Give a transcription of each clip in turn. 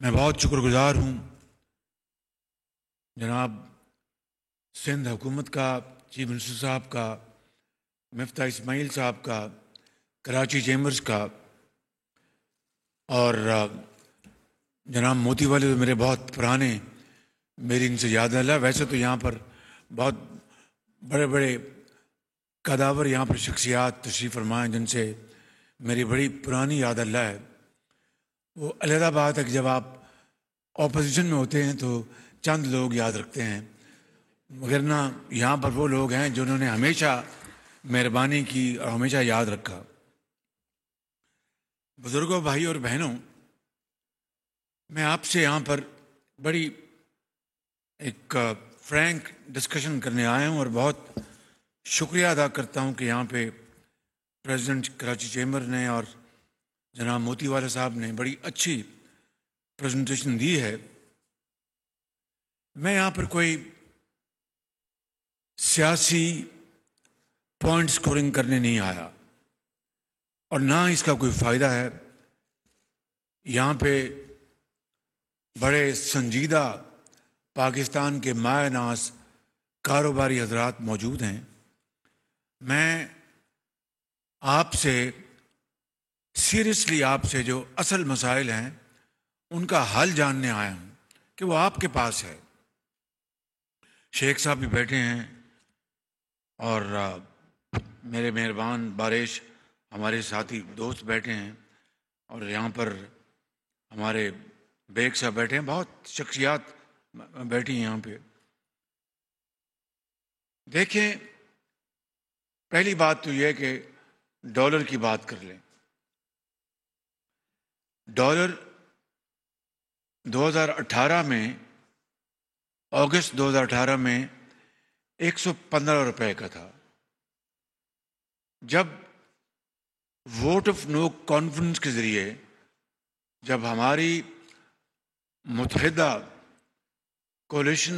میں بہت شکر گزار ہوں جناب سندھ حکومت کا، چیف منسٹر صاحب کا، مفتاح اسماعیل صاحب کا، کراچی چیمبرز کا، اور جناب موتی والے تو میرے بہت پرانے، میری ان سے یاد اللہ. ویسے تو یہاں پر بہت بڑے بڑے قداور یہاں پر شخصیات تشریف فرمائیں جن سے میری بڑی پرانی یاد اللہ ہے. وہ علیحدہ بات ہے کہ جب آپ اپوزیشن میں ہوتے ہیں تو چند لوگ یاد رکھتے ہیں، مگر نہ یہاں پر وہ لوگ ہیں جنہوں نے ہمیشہ مہربانی کی اور ہمیشہ یاد رکھا. بزرگوں، بھائی اور بہنوں، میں آپ سے یہاں پر بڑی ایک فرینک ڈسکشن کرنے آیا ہوں اور بہت شکریہ ادا کرتا ہوں کہ یہاں پہ پریزیڈنٹ کراچی چیمبر نے اور جناب موتی والا صاحب نے بڑی اچھی پریزنٹیشن دی ہے. میں یہاں پر کوئی سیاسی پوائنٹ سکورنگ کرنے نہیں آیا اور نہ اس کا کوئی فائدہ ہے. یہاں پہ بڑے سنجیدہ پاکستان کے مایہ ناز کاروباری حضرات موجود ہیں. میں آپ سے سیریسلی آپ سے جو اصل مسائل ہیں ان کا حل جاننے آیا ہوں کہ وہ آپ کے پاس ہے. شیخ صاحب بھی بیٹھے ہیں اور میرے مہربان باریش ہمارے ساتھی دوست بیٹھے ہیں اور یہاں پر ہمارے بیگ صاحب بیٹھے ہیں، بہت شخصیات بیٹھی ہیں یہاں پہ. دیکھیں، پہلی بات تو یہ کہ ڈالر کی بات کر لیں. ڈالر 2018 میں، اگست 2018 میں 115 روپے کا تھا. جب ووٹ آف نو کانفیڈنس کے ذریعے جب ہماری متحدہ کولیشن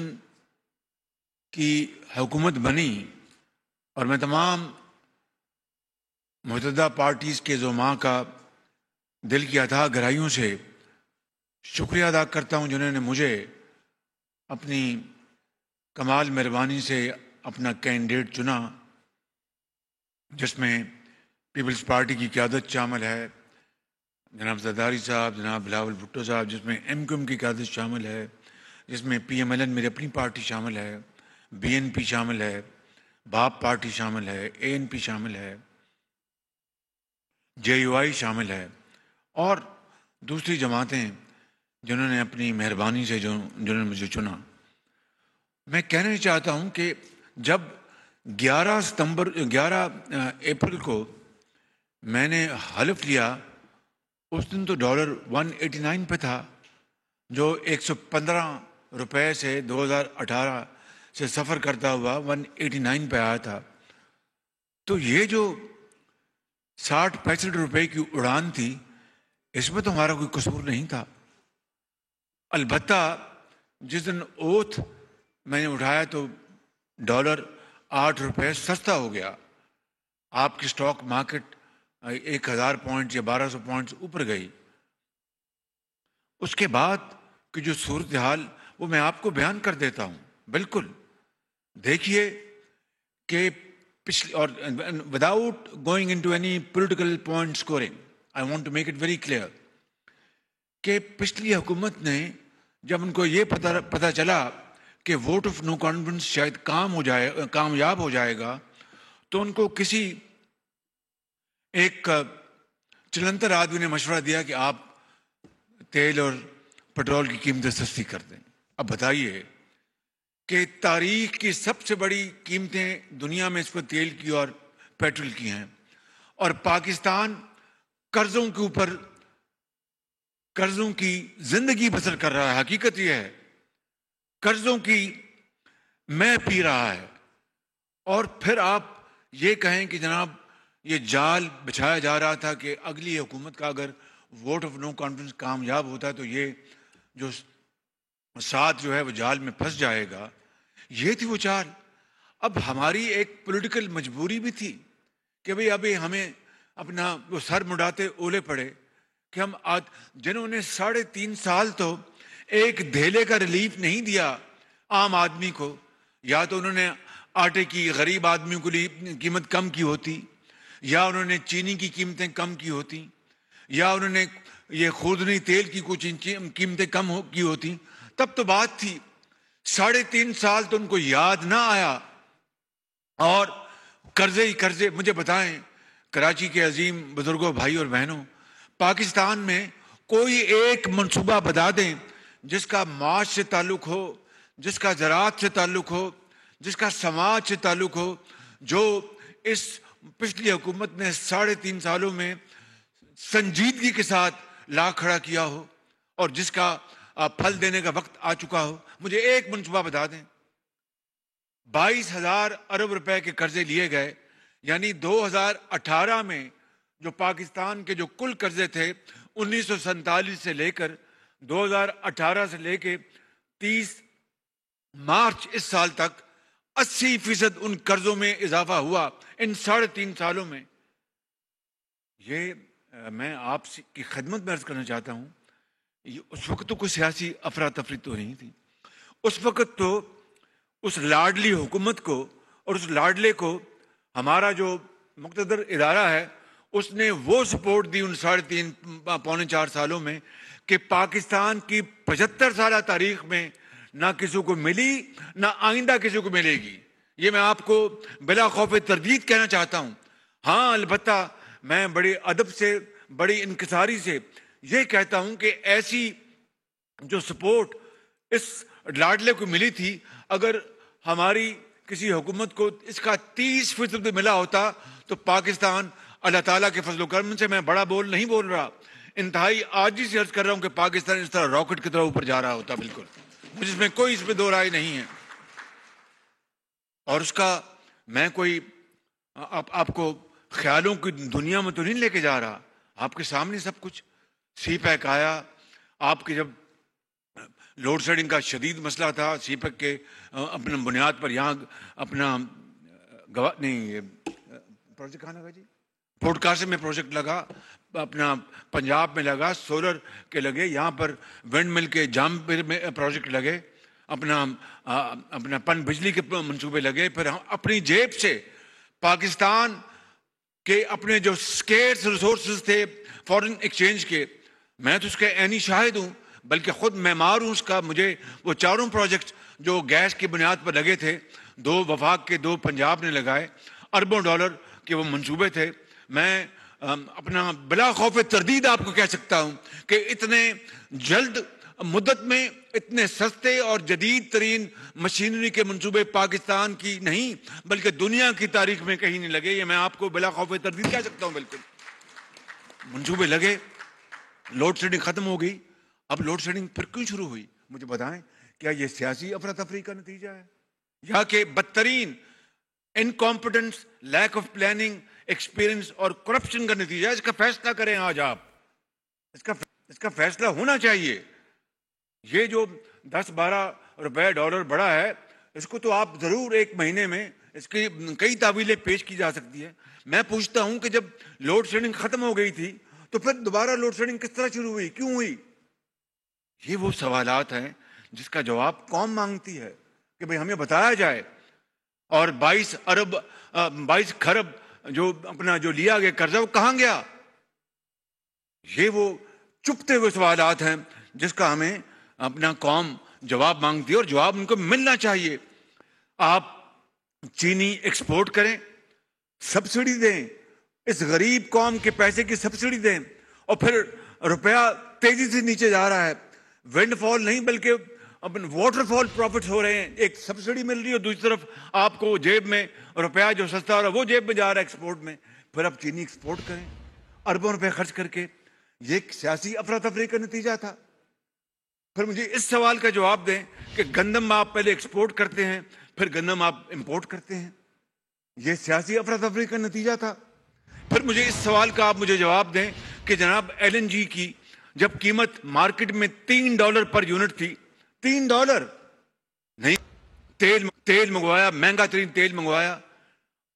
کی حکومت بنی اور میں تمام متحدہ پارٹیز کے زعماء کا دل کی اتھاہ گہرائیوں سے شکریہ ادا کرتا ہوں جنہوں نے مجھے اپنی کمال مہربانی سے اپنا کینڈیڈیٹ چنا، جس میں پیپلز پارٹی کی قیادت شامل ہے، جناب زرداری صاحب، جناب بلاول بھٹو صاحب، جس میں ایم کیو ایم کی قیادت شامل ہے، جس میں پی ایم ایل این میری اپنی پارٹی شامل ہے، بی این پی شامل ہے، باپ پارٹی شامل ہے، اے این پی شامل ہے، جے یو آئی شامل ہے، اور دوسری جماعتیں جنہوں نے اپنی مہربانی سے جنہوں نے مجھے چنا. میں کہنا چاہتا ہوں کہ جب 11 اپریل کو میں نے حلف لیا، اس دن تو ڈالر 189 پہ تھا، جو 115 روپے سے 2018 سے سفر کرتا ہوا 189 پہ آیا تھا. تو یہ جو 60-65 روپے کی اڑان تھی، اس میں تو ہمارا کوئی قصور نہیں تھا. البتہ جس دن اوتھ میں نے اٹھایا تو ڈالر 8 روپے سستا ہو گیا. آپ کی سٹاک مارکیٹ 1000 پوائنٹ یا 1200 پوائنٹس اوپر گئی. اس کے بعد کی جو صورتحال وہ میں آپ کو بیان کر دیتا ہوں. بالکل دیکھیے کہ پچھلی، اور without going into any political point scoring, I want to make it very clear کہ پچھلی حکومت نے جب ان کو یہ پتہ چلا کہ ووٹ آف نو کانفیڈنس شاید کامیاب ہو جائے گا، تو ان کو کسی ایک چلنتر آدمی نے مشورہ دیا کہ آپ تیل اور پٹرول کی قیمتیں سستی کر دیں. اب بتائیے کہ تاریخ کی سب سے بڑی قیمتیں دنیا میں اس وقت تیل کی اور پیٹرول کی ہیں، اور پاکستان قرضوں کے اوپر قرضوں کی زندگی بسر کر رہا ہے. حقیقت یہ ہے قرضوں کی میں پی رہا ہے. اور پھر آپ یہ کہیں کہ جناب یہ جال بچھایا جا رہا تھا کہ اگلی حکومت کا اگر ووٹ آف نو کانفیڈنس کامیاب ہوتا ہے تو یہ جو ساتھ جو ہے وہ جال میں پھنس جائے گا. یہ تھی وہ چال. اب ہماری ایک پولیٹیکل مجبوری بھی تھی کہ بھئی ابھی ہمیں اپنا وہ سر مڈاتے اولے پڑے کہ ہم جنہوں نے 3.5 سال تو ایک دھیلے کا ریلیف نہیں دیا عام آدمی کو، یا تو انہوں نے آٹے کی غریب آدمیوں کے لیے قیمت کم کی ہوتی، یا انہوں نے چینی کی قیمتیں کم کی ہوتی، یا انہوں نے یہ خوردنی تیل کی کچھ قیمتیں کم کی ہوتی، تب تو بات تھی۔ 3.5 سال تو ان کو یاد نہ آیا، اور قرضے ہی قرضے۔ مجھے بتائیں کراچی کے عظیم بزرگوں، بھائی اور بہنوں، پاکستان میں کوئی ایک منصوبہ بتا دیں جس کا معاش سے تعلق ہو، جس کا زراعت سے تعلق ہو، جس کا سماج سے تعلق ہو، جو اس پچھلی حکومت نے 3.5 سالوں میں سنجیدگی کے ساتھ لا کھڑا کیا ہو، اور جس کا پھل دینے کا وقت آ چکا ہو۔ مجھے ایک منصوبہ بتا دیں۔ 22,000 ارب روپے کے قرضے لیے گئے، یعنی 2018 میں جو پاکستان کے جو کل قرضے تھے 1947 سے لے کر 2018 سے لے کے 30 مارچ اس سال تک 80% ان قرضوں میں اضافہ ہوا ان 3.5 سالوں میں۔ یہ میں آپ کی خدمت میں عرض کرنا چاہتا ہوں، اس وقت تو کوئی سیاسی افراتفری تو نہیں تھی۔ اس وقت تو اس لاڈلی حکومت کو اور اس لاڈلے کو ہمارا جو مقتدر ادارہ ہے اس نے وہ سپورٹ دی ان 3.5-4 سالوں میں کہ پاکستان کی 75 سالہ تاریخ میں نہ کسی کو ملی، نہ آئندہ کسی کو ملے گی۔ یہ میں آپ کو بلا خوف تردید کہنا چاہتا ہوں۔ ہاں البتہ میں بڑے ادب سے، بڑی انکساری سے یہ کہتا ہوں کہ ایسی جو سپورٹ اس لاڈلے کو ملی تھی، اگر ہماری کسی حکومت کو اس کا 30% ملا ہوتا تو پاکستان اللہ تعالیٰ کے فضل و کرم سے، میں بڑا نہیں بول رہا، انتہائی عاجزی سے عرض کر رہا ہوں کہ پاکستان اس طرح راکٹ کی طرح اوپر جا رہا ہوتا۔ بالکل مجھے اس میں کوئی دو رائے نہیں ہے۔ اور اس کا میں کوئی آپ کو خیالوں کی دنیا میں تو نہیں لے کے جا رہا، آپ کے سامنے سب کچھ۔ سی پیک آیا، آپ کے جب لوڈ شیڈنگ کا شدید مسئلہ تھا، سی پیک کے اپنے بنیاد پر یہاں اپنا یہ پروجیکٹ کہاں لگا جی، پورٹ قاسم میں پروجیکٹ لگا، اپنا پنجاب میں لگا، سولر کے لگے، یہاں پر ونڈ مل کے جام میں پروجیکٹ لگے، اپنا پن بجلی کے منصوبے لگے، پھر ہم اپنی جیب سے پاکستان کے اپنے جو سکیئرس ریسورسز تھے فورن ایکسچینج کے، میں تو اس کے عینی شاہد ہوں، بلکہ خود معمار ہوں اس کا۔ مجھے وہ 4 پروجیکٹ جو گیس کی بنیاد پر لگے تھے، 2 وفاق کے، 2 پنجاب نے لگائے، اربوں ڈالر کے وہ منصوبے تھے۔ میں اپنا بلا خوف تردید آپ کو کہہ سکتا ہوں کہ اتنے جلد مدت میں اتنے سستے اور جدید ترین مشینری کے منصوبے پاکستان کی نہیں بلکہ دنیا کی تاریخ میں کہیں نہیں لگے۔ یہ میں آپ کو بلا خوف تردید کہہ سکتا ہوں۔ بالکل منصوبے لگے، لوڈ شیڈنگ ختم ہو گئی۔ اب لوڈ شیڈنگ پھر کیوں شروع ہوئی؟ مجھے بتائیں، کیا یہ سیاسی افراتفری کا نتیجہ ہے، یا کہ بدترین incompetence, lack of planning, experience اور کرپشن کا نتیجہ ہے؟ اس کا فیصلہ کریں آج آپ، اس کا فیصلہ ہونا چاہیے۔ یہ جو 10-12 روپے ڈالر بڑھا ہے، اس کو تو آپ ضرور 1 مہینے میں اس کی کئی تعویلیں پیش کی جا سکتی ہیں۔ میں پوچھتا ہوں کہ جب لوڈ شیڈنگ ختم ہو گئی تھی تو پھر دوبارہ لوڈ شیڈنگ کس طرح شروع ہوئی، کیوں ہوئی؟ یہ وہ سوالات ہیں جس کا جواب قوم مانگتی ہے کہ بھئی ہمیں بتایا جائے۔ اور 22 کھرب جو اپنا جو لیا گیا قرضہ وہ کہاں گیا؟ یہ وہ چپتے ہوئے سوالات ہیں جس کا ہمیں اپنا قوم جواب مانگتی ہے، اور جواب ان کو ملنا چاہیے۔ آپ چینی ایکسپورٹ کریں، سبسڈی دیں، اس غریب قوم کے پیسے کی سبسڈی دیں، اور پھر روپیہ تیزی سے نیچے جا رہا ہے۔ ونڈ فال نہیں بلکہ واٹر فال پروفٹس ہو رہے ہیں، ایک سبسڈی مل رہی ہے اور دوسری طرف آپ کو جیب میں روپیہ جو سستا ہو رہا ہے وہ جیب میں جا رہا ہے ایکسپورٹ میں۔ پھر آپ چینی ایکسپورٹ کریں اربوں روپے خرچ کر کے۔ یہ ایک سیاسی افراتفری کا نتیجہ تھا۔ پھر مجھے اس سوال کا جواب دیں کہ گندم آپ پہلے ایکسپورٹ کرتے ہیں پھر گندم آپ امپورٹ کرتے ہیں، یہ سیاسی افراتفری کا نتیجہ تھا۔ پھر مجھے اس سوال کا آپ مجھے جواب دیں کہ جناب LNG کی جب قیمت مارکیٹ میں $3 پر یونٹ تھی، $3 نہیں، تیل منگوایا، مہنگا ترین تیل منگوایا،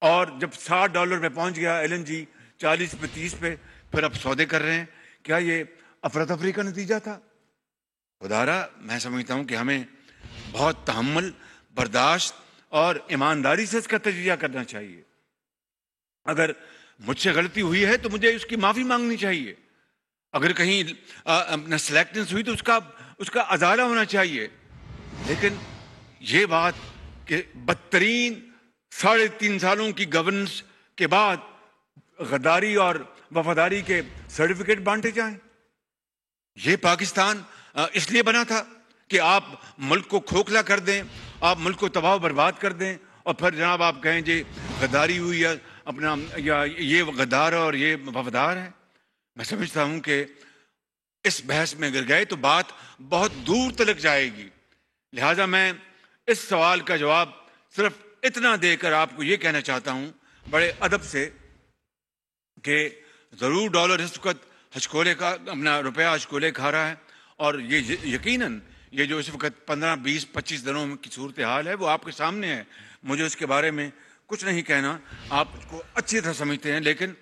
اور جب $60 پہ پہنچ گیا LNG، 40 پہ 30 پہ، پھر اب سودے کر رہے ہیں کیا یہ افراتفری کا نتیجہ تھا؟ خدارا میں سمجھتا ہوں کہ ہمیں بہت تحمل، برداشت اور ایمانداری سے اس کا تجزیہ کرنا چاہیے. اگر مجھ سے غلطی ہوئی ہے تو مجھے اس کی معافی مانگنی چاہیے. اگر کہیں اپنا سلیکٹنس ہوئی تو اس کا ازالہ ہونا چاہیے. لیکن یہ بات کہ بدترین 3.5 سالوں کی گورننس کے بعد غداری اور وفاداری کے سرٹیفکیٹ بانٹے جائیں، یہ پاکستان اس لیے بنا تھا کہ آپ ملک کو کھوکھلا کر دیں، آپ ملک کو تباہ و برباد کر دیں، اور پھر جناب آپ کہیں جی غداری ہوئی ہے اپنا، یا یہ غدار اور یہ وفادار ہے. میں سمجھتا ہوں کہ اس بحث میں اگر گئے تو بات بہت دور تلک جائے گی. لہذا میں اس سوال کا جواب صرف اتنا دے کر آپ کو یہ کہنا چاہتا ہوں بڑے ادب سے کہ ضرور ڈالر اس وقت ہچکولے کا، اپنا روپیہ ہچکولے کھا رہا ہے، اور یہ یقیناً یہ جو اس وقت 15 20 25 دنوں کی صورتحال ہے وہ آپ کے سامنے ہے. مجھے اس کے بارے میں کچھ نہیں کہنا، آپ اس کو اچھی طرح سمجھتے ہیں. لیکن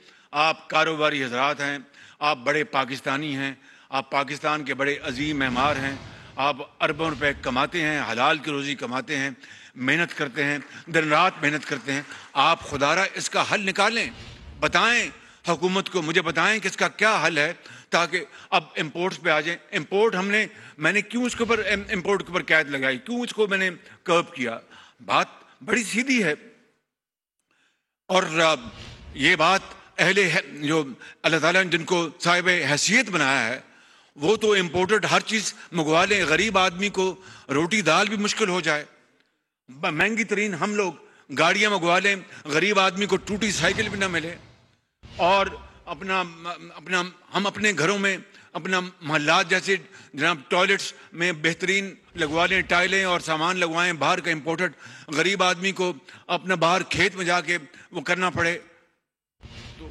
آپ کاروباری حضرات ہیں، آپ بڑے پاکستانی ہیں، آپ پاکستان کے بڑے عظیم معمار ہیں، آپ اربوں روپے کماتے ہیں، حلال کی روزی کماتے ہیں، محنت کرتے ہیں، دن رات محنت کرتے ہیں. آپ خدارا اس کا حل نکالیں، بتائیں حکومت کو، مجھے بتائیں کہ اس کا کیا حل ہے تاکہ اب امپورٹس پہ آ جائیں. امپورٹ میں نے کیوں اس کے اوپر امپورٹ کے اوپر قید لگائی، کیوں اس کو میں نے کرب کیا؟ بات بڑی سیدھی ہے. اور یہ بات جو اللہ تعالیٰ نے جن کو صاحب حیثیت بنایا ہے وہ تو امپورٹڈ ہر چیز منگوا لیں. غریب آدمی کو روٹی دال بھی مشکل ہو جائے، مہنگی ترین ہم لوگ گاڑیاں منگوا لیں، غریب آدمی کو ٹوٹی سائیکل بھی نہ ملے، اور ہم اپنے گھروں میں اپنا محلات جیسے جناب ٹوائلٹس میں بہترین لگوا لیں، ٹائلیں اور سامان لگوائیں باہر کا امپورٹڈ. غریب آدمی کو اپنا باہر کھیت میں جا کے وہ کرنا پڑے. تو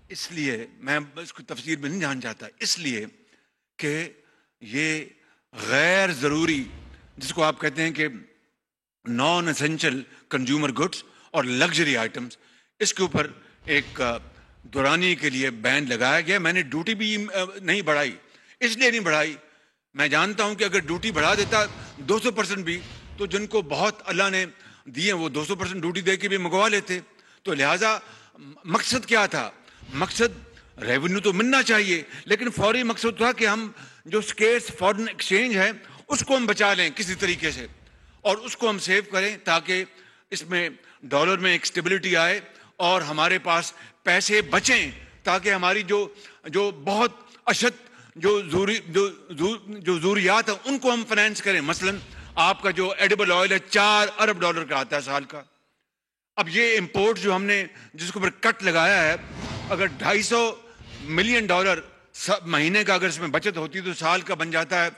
اس لیے میں اس کو تفصیل میں نہیں جان چاہتا، اس لیے کہ یہ غیر ضروری، جس کو آپ کہتے ہیں کہ نان اسینشل کنزیومر گڈس اور لگژری آئٹمس، اس کے اوپر ایک دورانی کے لیے بین لگایا گیا. میں نے ڈیوٹی بھی نہیں بڑھائی، اس لیے نہیں بڑھائی، میں جانتا ہوں کہ اگر ڈیوٹی بڑھا دیتا 200% بھی تو جن کو بہت اللہ نے دیے وہ 200% ڈیوٹی دے کے بھی منگوا لیتے. تو لہٰذا مقصد کیا تھا؟ مقصد ریونیو تو ملنا چاہیے، لیکن فوری مقصد تھا کہ ہم جو اسکیئرس فارن ایکسچینج ہے اس کو ہم بچا لیں کسی طریقے سے، اور اس کو ہم سیو کریں تاکہ اس میں ڈالر میں ایک اسٹیبلٹی آئے اور ہمارے پاس پیسے بچیں، تاکہ ہماری جو بہت اشد جو ضروریات ہیں ان کو ہم فائنینس کریں. مثلا آپ کا جو ایڈیبل آئل ہے 4 ارب ڈالر کا آتا ہے سال کا. اب یہ امپورٹ جو ہم نے جس کے اوپر کٹ لگایا ہے، اگر $250 ملین مہینے کا اگر اس میں بچت ہوتی تو سال کا بن جاتا ہے.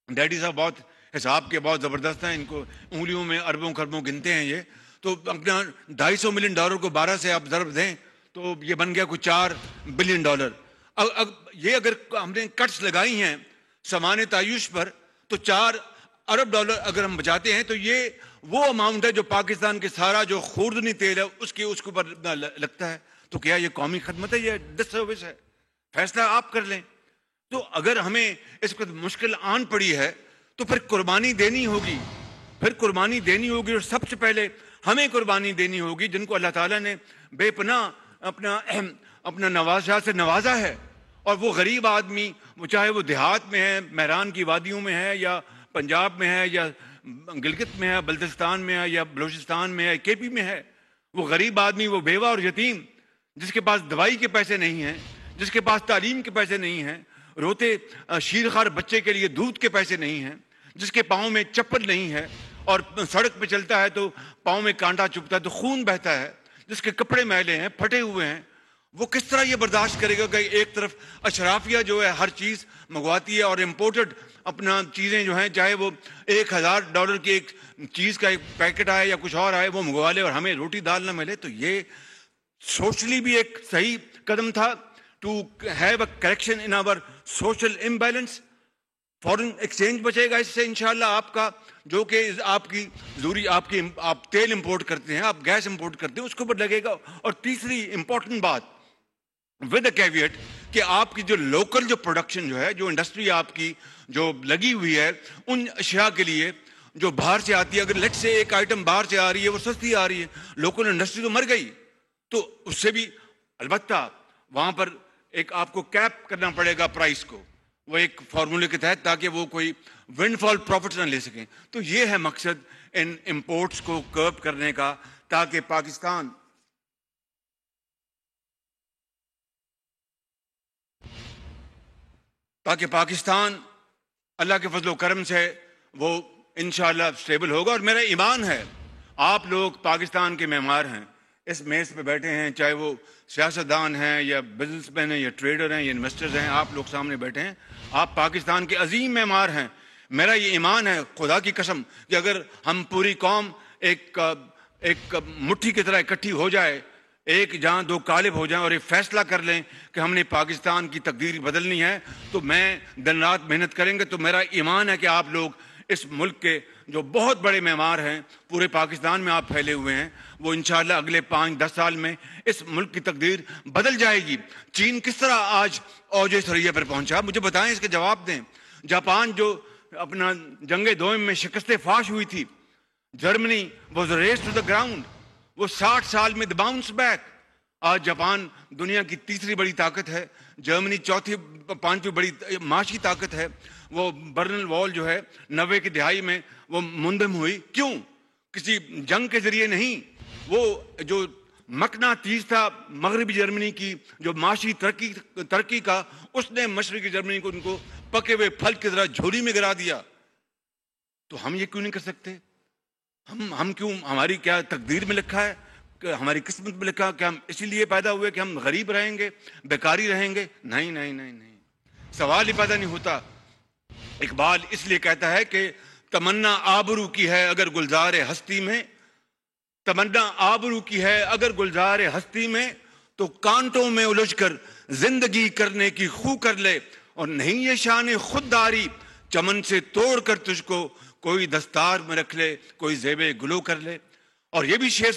ڈیڈی صاحب بہت حساب کے بہت زبردست ہیں، ان کو انگلیوں میں اربوں خربوں گنتے ہیں یہ. تو اپنا $250 ملین کو 12 سے آپ ضرب دیں تو یہ بن گیا کوئی $4 بلین. اب یہ اگر ہم نے کٹس لگائی ہیں سامان تعیش پر تو $4 ارب اگر ہم بچاتے ہیں تو یہ وہ اماؤنٹ ہے جو پاکستان کے سارا جو خوردنی تیل ہے اس کے اوپر لگتا ہے. تو کیا یہ قومی خدمت ہے؟ یہ ڈس سروس ہے؟ فیصلہ آپ کر لیں. تو اگر ہمیں اس وقت مشکل آن پڑی ہے تو پھر قربانی دینی ہوگی، اور سب سے پہلے ہمیں قربانی دینی ہوگی جن کو اللہ تعالیٰ نے بے پناہ اپنا نوازا سے نوازا ہے. اور وہ غریب آدمی، وہ چاہے وہ دیہات میں ہے، میران کی وادیوں میں ہے، یا پنجاب میں ہے، یا گلگت میں ہے، بلتستان میں ہے، یا بلوچستان میں ہے، KP میں ہے، وہ غریب آدمی، وہ بیوہ اور یتیم جس کے پاس دوائی کے پیسے نہیں ہیں، جس کے پاس تعلیم کے پیسے نہیں ہیں، روتے شیرخوار بچے کے لیے دودھ کے پیسے نہیں ہیں، جس کے پاؤں میں چپل نہیں ہے اور سڑک پہ چلتا ہے تو پاؤں میں کانٹا چبھتا ہے تو خون بہتا ہے، جس کے کپڑے میلے ہیں، پھٹے ہوئے ہیں، وہ کس طرح یہ برداشت کرے گا کہ ایک طرف اشرافیہ جو ہے ہر چیز منگواتی ہے اور امپورٹڈ اپنا چیزیں جو ہیں چاہے وہ $1000 کی ایک چیز کا ایک پیکٹ آئے یا کچھ اور آئے وہ منگوا لے اور ہمیں روٹی دال نہ ملے. تو یہ سوشلی بھی ایک صحیح قدم تھا to have a correction in our social imbalance. Foreign exchange بچے گا اس سے انشاءاللہ آپ کا، جو کہ آپ کی ضروری آپ تیل امپورٹ کرتے ہیں، آپ گیس امپورٹ کرتے ہیں، اس کے اوپر لگے گا. اور تیسری امپورٹنٹ بات ود اے کیویٹ کہ آپ کی جو لوکل جو پروڈکشن جو ہے, جو انڈسٹری آپ کی جو لگی ہوئی ہے, ان اشیاء کے لیے جو باہر سے آتی ہے, اگر لیٹ سے ایک آئٹم باہر سے آ رہی ہے وہ سستی آ رہی ہے, لوکل انڈسٹری تو مر گئی, تو اس سے بھی البتہ وہاں پر ایک آپ کو کیپ کرنا پڑے گا پرائس کو, وہ ایک فارمولے کے تحت, تاکہ وہ کوئی ونڈ فال پروفٹ نہ لے سکیں. تو یہ ہے مقصد ان امپورٹس کو کرب کرنے کا, تاکہ پاکستان اللہ کے فضل و کرم سے وہ انشاءاللہ سٹیبل ہوگا. اور میرا ایمان ہے آپ لوگ پاکستان کے معمار ہیں, اس میز پہ بیٹھے ہیں, چاہے وہ سیاستدان ہیں یا بزنس مین ہیں یا ٹریڈر ہیں یا انویسٹرز ہیں, آپ لوگ سامنے بیٹھے ہیں, آپ پاکستان کے عظیم معمار ہیں. میرا یہ ایمان ہے خدا کی قسم کہ اگر ہم پوری قوم ایک مٹھی کی طرح اکٹھی ہو جائے, ایک جہاں دو قالب ہو جائیں, اور ایک فیصلہ کر لیں کہ ہم نے پاکستان کی تقدیر بدلنی ہے, تو میں دن رات محنت کریں گے. تو میرا ایمان ہے کہ آپ لوگ اس ملک کے جو بہت بڑے معمار ہیں, پورے پاکستان میں آپ پھیلے ہوئے ہیں, وہ انشاءاللہ اگلے 5-10 سال میں اس ملک کی تقدیر بدل جائے گی. چین کس طرح آج اوج ثریا پر پہنچا, مجھے بتائیں, اس کے جواب دیں. جاپان جو اپنا جنگ دوئم میں شکست فاش ہوئی تھی, Germany was razed to the ground, وہ 60 سال میں باؤنس بیک. آج جاپان دنیا کی تیسری بڑی طاقت ہے, جرمنی پانچویں بڑی معاشی طاقت ہے. وہ برلن وال جو ہے 90 کی دہائی میں وہ منہدم ہوئی, کیوں؟ کسی جنگ کے ذریعے نہیں. وہ جو مقناطیس تھا مغربی جرمنی کی جو معاشی ترقی کا, اس نے مشرقی جرمنی کو ان کو پکے ہوئے پھل کی طرح جھولی میں گرا دیا. تو ہم یہ کیوں نہیں کر سکتے؟ ہم کیوں, ہماری کیا تقدیر میں لکھا ہے, کہ ہماری قسمت میں لکھا کہ ہم اسی لیے پیدا ہوئے کہ ہم غریب رہیں گے, بیکاری رہیں گے؟ نہیں نہیں نہیں نہیں, سوال ہی پیدا نہیں ہوتا. اقبال اس لیے کہتا ہے کہ تمنا آبرو کی ہے اگر گلزار ہستی میں, تمنا آبرو کی ہے اگر گلزار ہستی میں, تو کانٹوں میں الجھ کر زندگی کرنے کی خو کر لے, اور نہیں یہ شان خودداری چمن سے توڑ کر تجھ کو کوئی دستار میں رکھ لے, کوئی زیب گلو کر لے. اور یہ بھی شعر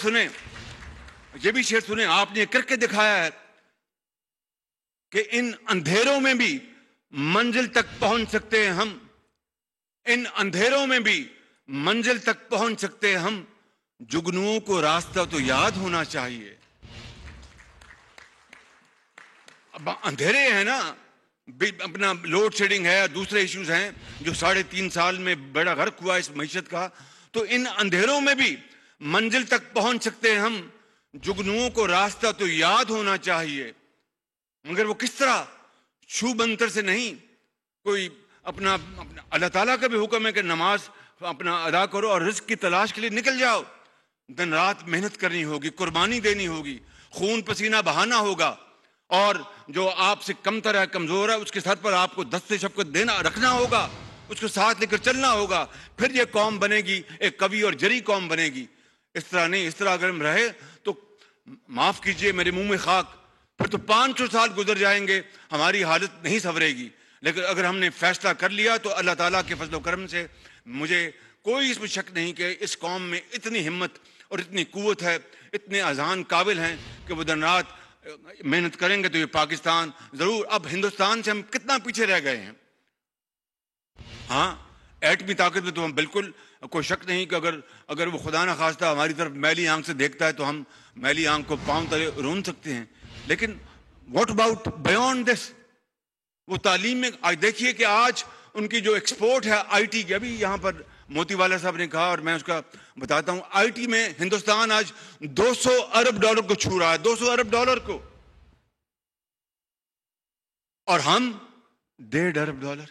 سنیں, آپ نے کر کے دکھایا ہے کہ ان اندھیروں میں بھی منزل تک پہنچ سکتے ہیں ہم, ان اندھیروں میں بھی منزل تک پہنچ سکتے ہیں ہم, جگنوؤں کو راستہ تو یاد ہونا چاہیے. اب اندھیرے ہیں نا, اپنا لوڈ شیڈنگ ہے, دوسرے ایشوز ہیں جو 3.5 سال میں بڑا غرق ہوا اس معیشت کا, تو ان اندھیروں میں بھی منزل تک پہنچ سکتے ہیں ہم, جگنوؤں کو راستہ تو یاد ہونا چاہیے. مگر وہ کس طرح؟ چھو منتر سے نہیں. کوئی اپنا اللہ تعالیٰ کا بھی حکم ہے کہ نماز اپنا ادا کرو اور رزق کی تلاش کے لیے نکل جاؤ. دن رات محنت کرنی ہوگی, قربانی دینی ہوگی, خون پسینہ بہانا ہوگا, اور جو آپ سے کمتر ہے, کمزور ہے, اس کے سر پر آپ کو دست شفقت رکھنا ہوگا, اس کو ساتھ لے کر چلنا ہوگا. پھر یہ قوم بنے گی ایک قوی اور جری قوم بنے گی. اس طرح نہیں. اس طرح اگر ہم رہے تو معاف کیجئے میرے منہ میں خاک, پھر تو 500 سال گزر جائیں گے, ہماری حالت نہیں سنورے گی. لیکن اگر ہم نے فیصلہ کر لیا تو اللہ تعالیٰ کے فضل و کرم سے مجھے کوئی اس میں شک نہیں کہ اس قوم میں اتنی ہمت اور اتنی قوت ہے, اتنے اذہان قابل ہیں کہ وہ دن رات محنت کریں گے تو یہ پاکستان ضرور. اب ہندوستان سے ہم کتنا پیچھے رہ گئے ہیں. ہاں, ایٹمی طاقت میں تو ہم بالکل کوئی شک نہیں کہ اگر وہ خدا نہ خواستہ ہماری طرف میلی آنکھ سے دیکھتا ہے تو ہم میلی آنکھ کو پاؤں تلے رون سکتے ہیں. لیکن واٹ اباؤٹ بیونڈ دس؟ وہ تعلیم میں دیکھیے کہ آج ان کی جو ایکسپورٹ ہے آئی ٹی کی, ابھی یہاں پر موتی والا صاحب نے کہا اور میں اس کا بتاتا ہوں, آئی ٹی میں ہندوستان آج $200 ارب کو چھو رہا ہے, $200 ارب کو, اور ہم $1.5 ارب,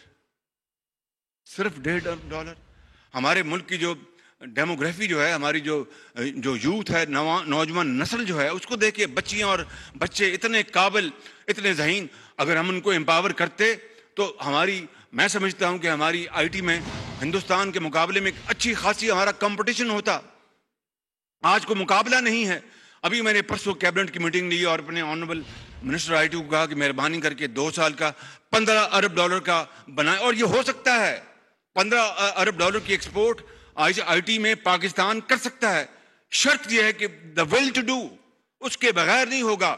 صرف $1.5 ارب. ہمارے ملک کی جو ڈیموگرافی جو ہے, ہماری جو یوتھ ہے, نوجوان نسل جو ہے, اس کو دیکھیں, بچیاں اور بچے اتنے قابل, اتنے ذہین. اگر ہم ان کو امپاور کرتے تو میں سمجھتا ہوں کہ ہماری آئی ٹی میں ہندوستان کے مقابلے میں ایک اچھی خاصی ہمارا کمپٹیشن ہوتا. آج کو مقابلہ نہیں ہے. ابھی میں نے پرسوں کیبنٹ کی میٹنگ لی اور اپنے آنریبل منسٹر آئی ٹی کو کہا کہ مہربانی کر کے 2 سال کا $15 ارب کا بنائے, اور یہ ہو سکتا ہے. $15 ارب کی ایکسپورٹ آئی ٹی میں پاکستان کر سکتا ہے. شرط یہ ہے کہ دا ول ٹو ڈو, اس کے بغیر نہیں ہوگا.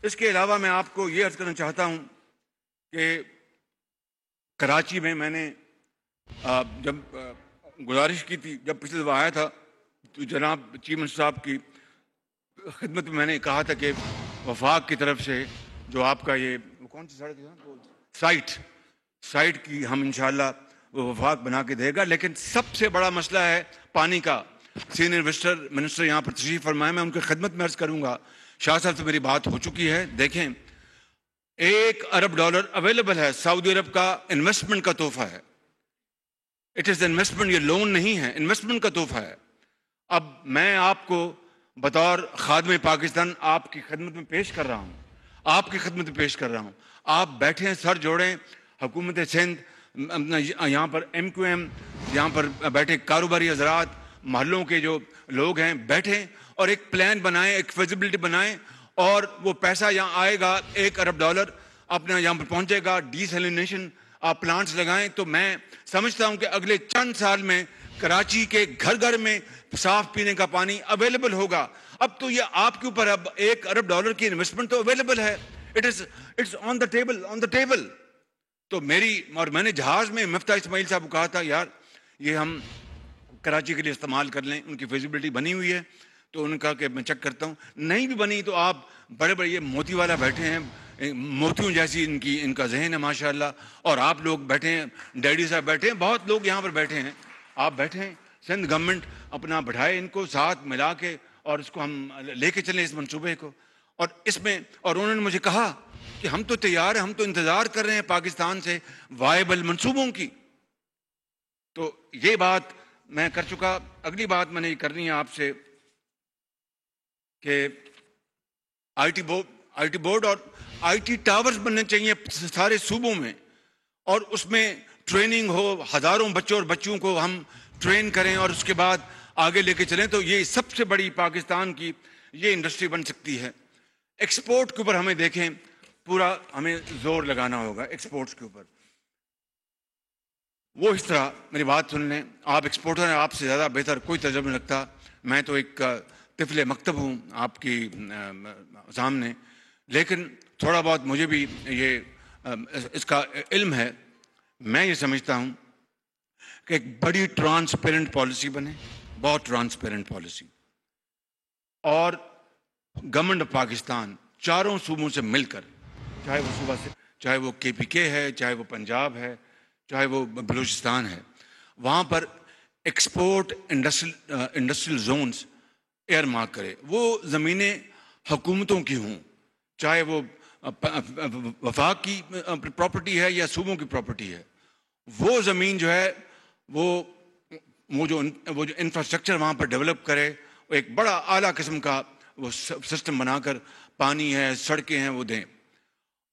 اس کے علاوہ میں آپ کو یہ عرض کرنا چاہتا ہوں کہ کراچی میں نے جب گزارش کی تھی، جب پچھلے دفعہ آیا تھا تو جناب چیف منسٹر صاحب کی خدمت میں نے کہا تھا کہ وفاق کی طرف سے جو آپ کا یہ کون سی سڑک ہے سائٹ کی ہم انشاءاللہ وہ وفاق بنا کے دے گا، لیکن سب سے بڑا مسئلہ ہے پانی کا۔ سینئر منسٹر یہاں پر تشریف فرمائے، میں ان کی خدمت میں عرض کروں گا، شاہ صاحب سے میری بات ہو چکی ہے۔ دیکھیں $1 ارب اویلیبل ہے، سعودی عرب کا انویسٹمنٹ کا تحفہ ہے، اٹ از انویسٹمنٹ، یہ لون نہیں ہے، انویسٹمنٹ کا تحفہ ہے۔ اب میں آپ کو بطور خادم پاکستان آپ کی خدمت میں پیش کر رہا ہوں، آپ کی خدمت میں پیش کر رہا ہوں، آپ بیٹھیں، سر جوڑیں، حکومت سندھ یہاں پر MQM یہاں پر بیٹھے کاروباری حضرات، محلوں کے جو لوگ ہیں، بیٹھیں اور ایک پلان بنائیں، ایک فیزیبلٹی بنائیں، اور وہ پیسہ یہاں آئے گا $1 ارب اپنا یہاں پر پہنچے گا، ڈیسیلینیشن آپ پلانٹس لگائیں، تو میں سمجھتا ہوں کہ اگلے چند سال میں کراچی کے گھر گھر میں صاف پینے کا پانی اویلیبل ہوگا۔ اب تو یہ آپ کے اوپر، اب $1 ارب کی انویسٹمنٹ تو اویلیبل ہے، اٹس آن دا ٹیبل۔ تو میں نے جہاز میں مفتاح اسماعیل صاحب کو کہا تھا، یار یہ ہم کراچی کے لیے استعمال کر لیں، ان کی فیزیبلٹی بنی ہوئی ہے، تو انہوں نے کہا کہ میں چیک کرتا ہوں، نہیں بھی بنی تو آپ بڑے بڑے یہ موتی والا بیٹھے ہیں، موتیوں جیسی ان کا ذہن ہے ماشاءاللہ، اور آپ لوگ بیٹھے ہیں، ڈیڈی صاحب بیٹھے ہیں، بہت لوگ یہاں پر بیٹھے ہیں، آپ بیٹھے ہیں، سندھ گورنمنٹ اپنا بڑھائے ان کو ساتھ ملا کے، اور اس کو ہم لے کے چلیں اس منصوبے کو، اور اس میں، اور انہوں نے مجھے کہا کہ ہم تو تیار ہیں، ہم تو انتظار کر رہے ہیں پاکستان سے وائبل منصوبوں کی۔ تو یہ بات میں کر چکا۔ اگلی بات میں نے یہ کرنی ہے آپ سے کہ آئی ٹی بورڈ اور IT ٹاورز بننے چاہیے سارے صوبوں میں، اور اس میں ٹریننگ ہو، ہزاروں بچوں اور بچیوں کو ہم ٹرین کریں اور اس کے بعد آگے لے کے چلیں، تو یہ سب سے بڑی پاکستان کی یہ انڈسٹری بن سکتی ہے۔ ایکسپورٹ کے اوپر ہمیں دیکھیں، پورا ہمیں زور لگانا ہوگا ایکسپورٹس کے اوپر۔ وہ اس طرح میری بات سن لیں، آپ ایکسپورٹر ہیں، آپ سے زیادہ بہتر کوئی تجربہ نہیں رکھتا، میں تو ایک طفل مکتب ہوں آپ کی سامنے، لیکن تھوڑا بہت مجھے بھی یہ اس کا علم ہے۔ میں یہ سمجھتا ہوں کہ ایک بڑی ٹرانسپیرنٹ پالیسی بنے، بہت ٹرانسپیرنٹ پالیسی، اور گورنمنٹ آف پاکستان چاروں صوبوں سے مل کر، چاہے وہ صوبہ سے، چاہے وہ KPK ہے، چاہے وہ پنجاب ہے، چاہے وہ بلوچستان ہے، وہاں پر export industrial zones earmark کرے، وہ زمینیں حکومتوں کی ہوں، چاہے وہ وفاق کی پراپرٹی ہے یا صوبوں کی پراپرٹی ہے، وہ زمین جو ہے وہ جو انفراسٹرکچر وہاں پر ڈیولپ کرے، وہ ایک بڑا اعلیٰ قسم کا وہ سسٹم بنا کر، پانی ہے، سڑکیں ہیں، وہ دیں،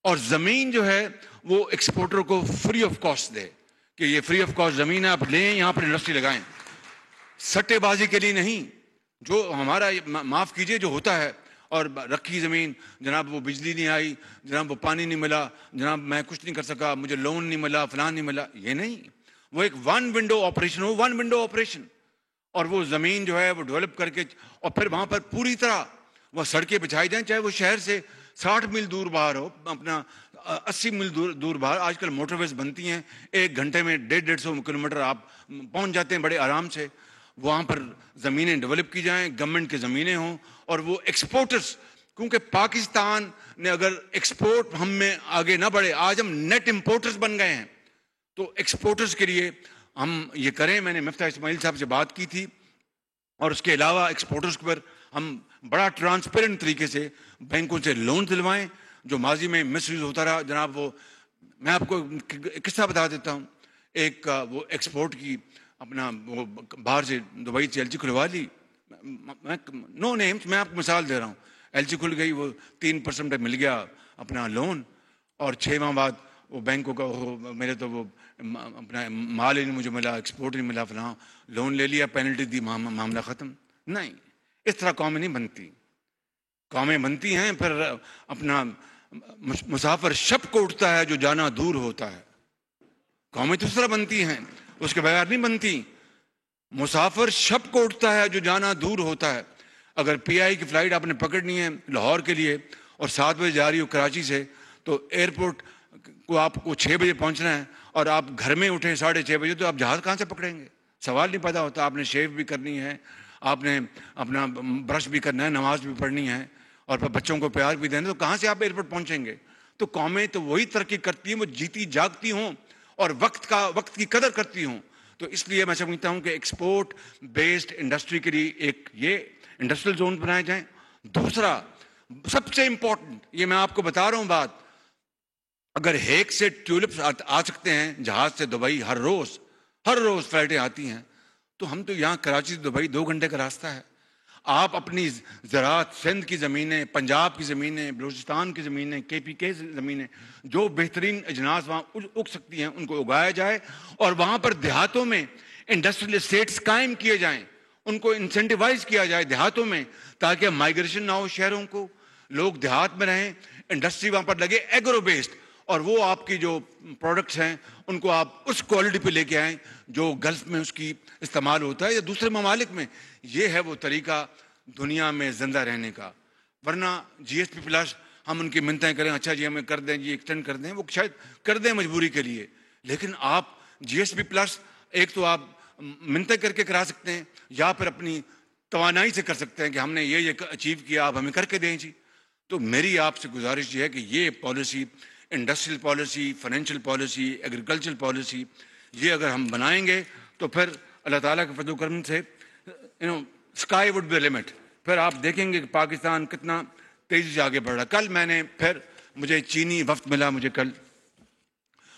اور زمین جو ہے وہ ایکسپورٹر کو فری آف کاسٹ دے، کہ یہ فری آف کاسٹ زمین ہے، آپ لیں، یہاں پر انڈسٹری لگائیں، سٹے بازی کے لیے نہیں۔ جو ہمارا معاف کیجئے جو ہوتا ہے، اور رکھی زمین، جناب وہ بجلی نہیں آئی، جناب وہ پانی نہیں ملا، جناب میں کچھ نہیں کر سکا، مجھے لون نہیں ملا، فلان نہیں ملا، یہ نہیں، وہ ایک ون ونڈو آپریشن، اور وہ زمین جو ہے وہ ڈیولپ کر کے، اور پھر وہاں پر پوری طرح وہ سڑکیں بچھائی جائیں، چاہے وہ شہر سے 60 میل دور باہر ہو، اپنا 80 میل دور باہر، آج کل موٹر ویز بنتی ہیں، 1 گھنٹے میں 150 کلومیٹر آپ پہنچ جاتے ہیں بڑے آرام سے، وہاں پر زمینیں ڈیولپ کی جائیں، گورنمنٹ کی زمینیں ہوں، اور وہ ایکسپورٹرز، کیونکہ پاکستان نے اگر ایکسپورٹ ہم میں آگے نہ بڑھے، آج ہم نیٹ امپورٹرز بن گئے ہیں، تو ایکسپورٹرز کے لیے ہم یہ کریں۔ میں نے مفتاح اسماعیل صاحب سے بات کی تھی، اور اس کے علاوہ ایکسپورٹرز پر ہم بڑا ٹرانسپیرنٹ طریقے سے بینکوں سے لون دلوائیں، جو ماضی میں مس یوز ہوتا رہا۔ جناب وہ میں آپ کو قصہ بتا دیتا ہوں، ایک وہ ایکسپورٹ کی اپنا وہ باہر سے دبئی سے LC کھلوا لی، نو نیمز، میں آپ کو مثال دے رہا ہوں، LC کھل گئی، وہ 3% پہ مل گیا اپنا لون، اور 6 ماہ بعد وہ بینکوں کا میرے تو وہ اپنا مال ہی نہیں مجھے ملا، ایکسپورٹ نہیں ملا، فلاں لون لے لیا، پینلٹی دی، معاملہ ختم۔ نہیں، اس طرح قومیں نہیں بنتی، قومیں بنتی ہیں پھر اپنا مسافر شب کو اٹھتا ہے جو جانا دور ہوتا ہے، قومیں تو اس طرح بنتی ہیں، اس کے بغیر نہیں بنتی۔ مسافر شب کو اٹھتا ہے جو جانا دور ہوتا ہے۔ اگر PI کی فلائٹ آپ نے پکڑنی ہے لاہور کے لیے، اور 7 بجے جا رہی ہو کراچی سے تو ایئرپورٹ کو آپ کو 6 بجے پہنچنا ہے اور آپ گھر میں اٹھیں 6:30 بجے، تو آپ جہاز کہاں سے پکڑیں گے؟ سوال نہیں پیدا ہوتا. آپ نے شیو بھی کرنی ہے، آپ نے اپنا برش بھی کرنا ہے، نماز بھی پڑھنی ہے اور پھر بچوں کو پیار بھی دینا، تو کہاں سے آپ ایئرپورٹ پہنچیں گے؟ تو قومیں تو وہی ترقی کرتی ہیں وہ جیتی جاگتی ہوں اور وقت کی قدر کرتی ہوں. تو اس لیے میں سمجھتا ہوں کہ ایکسپورٹ بیسڈ انڈسٹری کے لیے ایک یہ انڈسٹریل زون بنائے جائیں. دوسرا سب سے امپورٹنٹ، یہ میں آپ کو بتا رہا ہوں بات، اگر ہیک سے ٹیولپس آ سکتے ہیں جہاز سے دبئی ہر روز فلائٹیں آتی ہیں، تو ہم تو یہاں کراچی سے دبئی 2 گھنٹے کا راستہ ہے. آپ اپنی زراعت، سندھ کی زمینیں، پنجاب کی زمینیں، بلوچستان کی زمینیں، KPK زمینیں، جو بہترین اجناس وہاں اگ سکتی ہیں ان کو اگایا جائے اور وہاں پر دیہاتوں میں انڈسٹریل اسٹیٹس قائم کیے جائیں، ان کو انسینٹیوائز کیا جائے دیہاتوں میں، تاکہ مائیگریشن نہ ہو شہروں کو، لوگ دیہات میں رہیں، انڈسٹری وہاں پر لگے ایگرو بیسڈ، اور وہ آپ کی جو پروڈکٹس ہیں ان کو آپ اس کوالٹی پہ لے کے آئیں جو گلف میں اس کی استعمال ہوتا ہے یا دوسرے ممالک میں. یہ ہے وہ طریقہ دنیا میں زندہ رہنے کا. ورنہ GSP پلس ہم ان کی منتیں کریں، اچھا جی ہمیں کر دیں، جی ایکسٹینڈ کر دیں، وہ شاید کر دیں مجبوری کے لیے، لیکن آپ GSP پلس ایک تو آپ منتیں کر کے کرا سکتے ہیں یا پھر اپنی توانائی سے کر سکتے ہیں کہ ہم نے یہ اچیو کیا، آپ ہمیں کر کے دیں جی. تو میری آپ سے گزارش یہ ہے کہ یہ policy, industrial policy, financial policy, agricultural policy, یہ اگر ہم بنائیں گے تو پھر اللہ تعالیٰ کے فضل و کرم سے اسکائی وڈ بی لمٹ. پھر آپ دیکھیں گے کہ پاکستان کتنا تیزی سے آگے بڑھ رہا. کل میں نے مجھے چینی وفد ملا، مجھے کل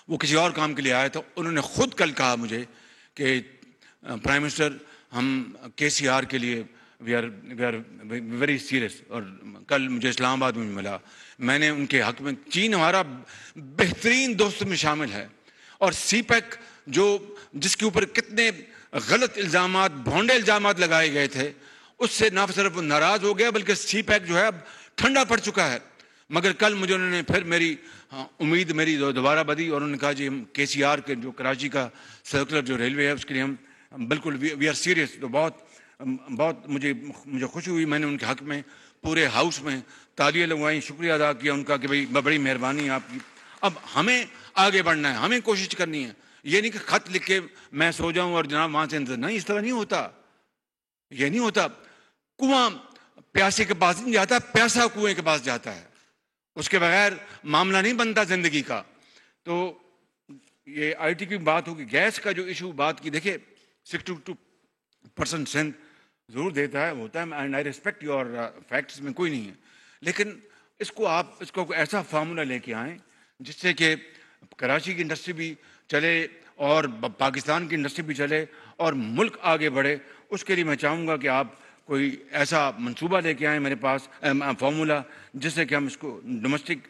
وہ کسی اور کام کے لیے آیا تھا، انہوں نے خود کل کہا مجھے کہ پرائم منسٹر ہم KCR کے لیے وی آر ویری سیریس. اور کل مجھے اسلام آباد میں ملا، میں نے ان کے حق میں، چین ہمارا بہترین دوست میں شامل ہے، اور CPEC جس کے اوپر کتنے غلط الزامات، بھونڈے الزامات لگائے گئے تھے، اس سے نہ صرف ناراض ہو گیا بلکہ CPEC جو ہے اب ٹھنڈا پڑ چکا ہے. مگر کل مجھے انہوں نے پھر میری امید میری دوبارہ بدی، اور انہوں نے کہا جی ہم KCR کے جو کراچی کا سرکولر جو ریلوے ہے اس کے لیے ہم بالکل وی آر سیریس. تو بہت مجھے خوشی ہوئی. میں نے ان کے حق میں پورے ہاؤس میں تالیاں لگوائیں، شکریہ ادا کیا ان کا کہ بھائی بڑی مہربانی ہے آپ کی. اب ہمیں آگے بڑھنا ہے، ہمیں کوشش کرنی ہے. یہ نہیں کہ خط لکھ کے میں سو جاؤں اور جناب وہاں سے نہیں، اس طرح نہیں ہوتا، یہ نہیں ہوتا. کنواں پیاسے کے پاس نہیں جاتا، پیاسا کنویں کے پاس جاتا ہے. اس کے بغیر معاملہ نہیں بنتا زندگی کا. تو یہ IT کی بات ہوگی، گیس کا جو ایشو بات کی، دیکھیں 62% سندھ ضرور دیتا ہے، ہوتا ہے، and I respect your facts, میں کوئی نہیں ہے، لیکن اس کو ایسا فارمولا لے کے آئیں جس سے کہ کراچی کی انڈسٹری بھی چلے اور پاکستان کی انڈسٹری بھی چلے اور ملک آگے بڑھے. اس کے لیے میں چاہوں گا کہ آپ کوئی ایسا منصوبہ لے کے آئیں میرے پاس، فارمولا، جس سے کہ ہم اس کو ڈومیسٹک،